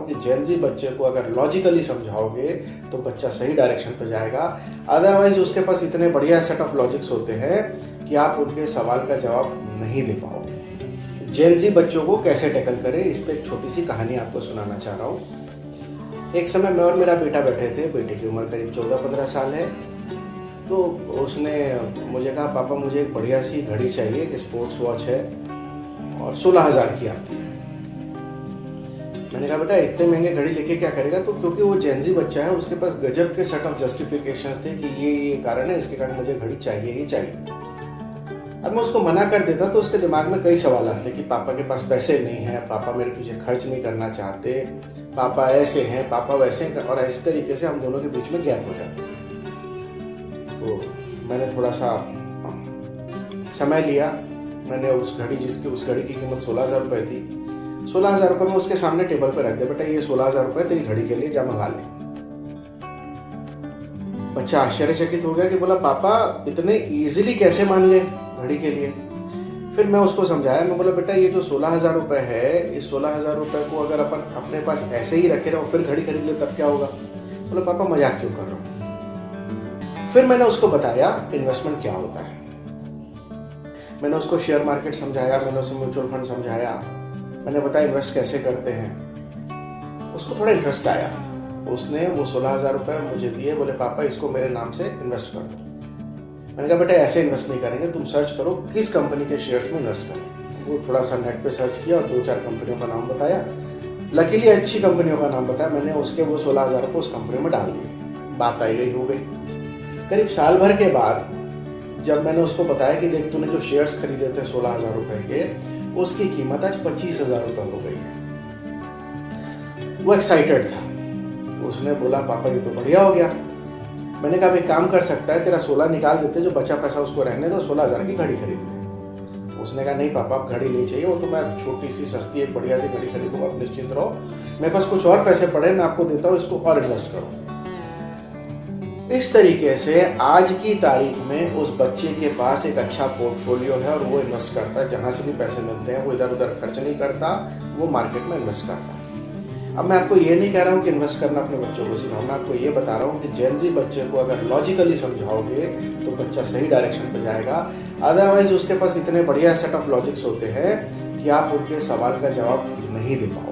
कि जेन ज़ी बच्चे को अगर लॉजिकली समझाओगे तो बच्चा सही डायरेक्शन पे जाएगा। अदरवाइज उसके पास इतने बढ़िया सेट ऑफ लॉजिक्स होते हैं कि आप उनके सवाल का जवाब नहीं दे पाओगे। जेन ज़ी बच्चों को कैसे टैकल करें, इस पर एक छोटी सी कहानी आपको सुनाना चाह रहा हूँ। एक समय मैं और मेरा बेटा बैठे थे, बेटे की उम्र करीब 14-15 साल है। तो उसने मुझे कहा, पापा मुझे एक बढ़िया सी घड़ी चाहिए, एक स्पोर्ट्स वॉच है और 16,000 की आती है। मैंने कहा, बेटा इतने महंगे घड़ी लेके क्या करेगा? तो क्योंकि वो जेन ज़ी बच्चा है, उसके पास गजब के सेट ऑफ जस्टिफिकेशंस थे कि ये कारण है, इसके कारण मुझे घड़ी चाहिए ही चाहिए। अब मैं उसको मना कर देता तो उसके दिमाग में कई सवाल आते कि पापा के पास पैसे नहीं है, पापा मेरे पीछे खर्च नहीं करना चाहते, पापा ऐसे हैं, पापा वैसे हैं, और इस तरीके से हम दोनों के बीच में गैप हो जाता है। तो मैंने थोड़ा सा समय लिया। मैंने उस घड़ी की कीमत 16,000 रुपये थी। 16,000 रुपये में उसके सामने टेबल पर रख दे, बेटा ये 16,000 रुपये तेरी घड़ी के लिए, जा मंगा ले। बच्चा आश्चर्यचकित हो गया कि बोला, पापा इतने इजीली कैसे मान गए घड़ी के लिए? फिर मैं उसको समझाया, मैं बोला, बेटा ये जो 16,000 रुपये है, इस 16,000 रुपये को अगर अपन अपने पास ऐसे ही रखे रहो फिर घड़ी खरीद ले तब क्या होगा? बोला, पापा मजाक क्यों कर रहा हूँ? फिर मैंने उसको बताया इन्वेस्टमेंट क्या होता है। मैंने उसको शेयर मार्केट समझाया, मैंने उसे म्यूचुअल फंड समझाया, मैंने बताया इन्वेस्ट कैसे करते हैं। उसको थोड़ा इंटरेस्ट आया। उसने वो 16,000 रुपये मुझे दिए, बोले, पापा इसको मेरे नाम से इन्वेस्ट कर दो। मैंने कहा, बेटा ऐसे इन्वेस्ट नहीं करेंगे, तुम सर्च करो किस कंपनी के शेयर्स में इन्वेस्ट करो। वो थोड़ा सा नेट पे सर्च किया और 2-4 कंपनियों का नाम बताया। लकीली अच्छी कंपनियों का नाम बताया। मैंने उसके वो 16,000 रुपये उस कंपनी में डाल दिए। बात आई गई हो गई। करीब साल भर के बाद जब मैंने उसको बताया कि देख, तूने जो शेयर्स खरीदे थे 16,000 रुपये के, उसकी कीमत आज 25,000 रुपये हो गई है। वो एक्साइटेड था। उसने बोला, पापा ये तो बढ़िया हो गया। मैंने कहा, एक काम कर सकता है, तेरा 16 निकाल देते, जो बचा पैसा उसको रहने दो, 16,000 की घड़ी खरीद ले। उसने कहा, नहीं पापा अब घड़ी नहीं चाहिए, वो तो मैं छोटी सी सस्ती एक बढ़िया सी घड़ी खरीदूंगा, आप निश्चिंत रहो, मेरे पास कुछ और पैसे पड़े, मैं आपको देता हूँ, इसको और इन्वेस्ट करो। इस तरीके से आज की तारीख में उस बच्चे के पास एक अच्छा पोर्टफोलियो है और वो इन्वेस्ट करता है। जहाँ से भी पैसे मिलते हैं वो इधर उधर खर्च नहीं करता, वो मार्केट में इन्वेस्ट करता है। अब मैं आपको ये नहीं कह रहा हूँ कि इन्वेस्ट करना अपने बच्चों को सिखाओ, मैं आपको ये बता रहा हूँ कि जेन ज़ी बच्चे को अगर लॉजिकली समझाओगे तो बच्चा सही डायरेक्शन पे जाएगा। अदरवाइज उसके पास इतने बढ़िया सेट ऑफ लॉजिक्स होते हैं कि आप उनके सवाल का जवाब नहीं दे पाओगे।